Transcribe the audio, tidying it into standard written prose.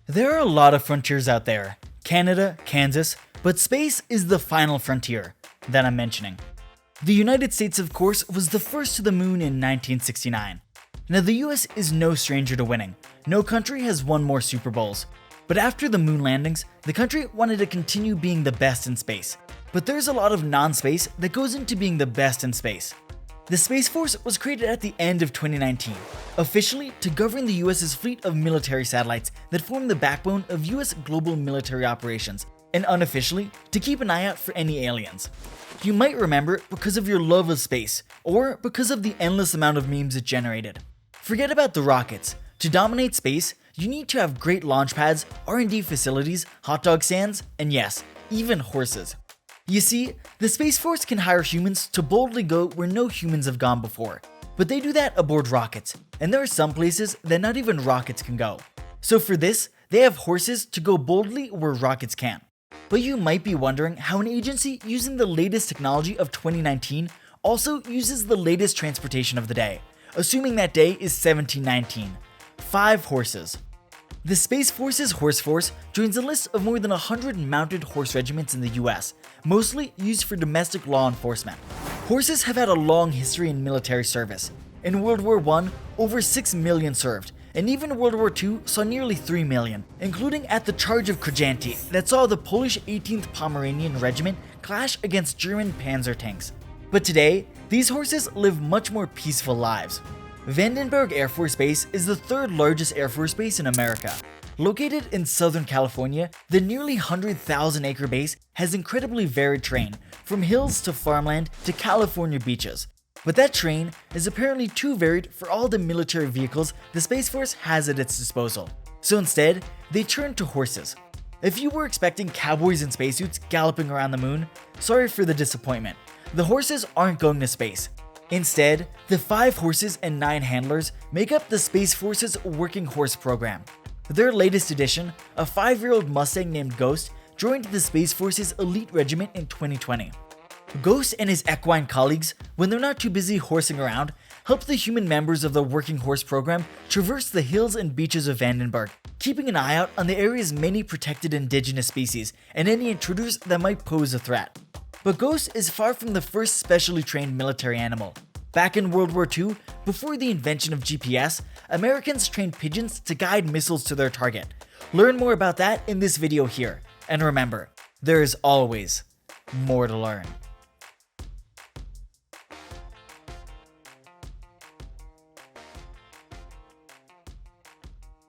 There are a lot of frontiers out there, Canada, Kansas, but space is the final frontier that I'm mentioning. The United States, of course, was the first to the moon in 1969. Now the US is no stranger to winning. No country has won more Super Bowls. But after the moon landings, the country wanted to continue being the best in space. But there's a lot of non-space that goes into being the best in space. The Space Force was created at the end of 2019, officially to govern the US's fleet of military satellites that form the backbone of US global military operations, and unofficially to keep an eye out for any aliens. You might remember it because of your love of space, or because of the endless amount of memes it generated. Forget about the rockets. To dominate space, you need to have great launch pads, R&D facilities, hot dog stands, and yes, even horses. You see, the Space Force can hire humans to boldly go where no humans have gone before, but they do that aboard rockets, and there are some places that not even rockets can go. So for this, they have horses to go boldly where rockets can't. But you might be wondering how an agency using the latest technology of 2019 also uses the latest transportation of the day, assuming that day is 1719. 5 horses. The Space Force's Horse Force joins a list of more than 100 mounted horse regiments in the US, mostly used for domestic law enforcement. Horses have had a long history in military service. In World War I, over 6 million served, and even World War II saw nearly 3 million, including at the Charge of Krzyżanty that saw the Polish 18th Pomeranian Regiment clash against German panzer tanks. But today, these horses live much more peaceful lives. Vandenberg Air Force Base is the third largest Air Force base in America. Located in Southern California, the nearly 100,000-acre base has incredibly varied terrain, from hills to farmland to California beaches. But that terrain is apparently too varied for all the military vehicles the Space Force has at its disposal. So instead, they turned to horses. If you were expecting cowboys in spacesuits galloping around the moon, sorry for the disappointment. The horses aren't going to space. Instead, the 5 horses and 9 handlers make up the Space Force's Working Horse program. Their latest addition, a 5-year-old Mustang named Ghost, joined the Space Force's elite regiment in 2020. Ghost and his equine colleagues, when they're not too busy horsing around, help the human members of the Working Horse program traverse the hills and beaches of Vandenberg, keeping an eye out on the area's many protected indigenous species and any intruders that might pose a threat. But Ghost is far from the first specially trained military animal. Back in World War II, before the invention of GPS, Americans trained pigeons to guide missiles to their target. Learn more about that in this video here. And remember, there is always more to learn.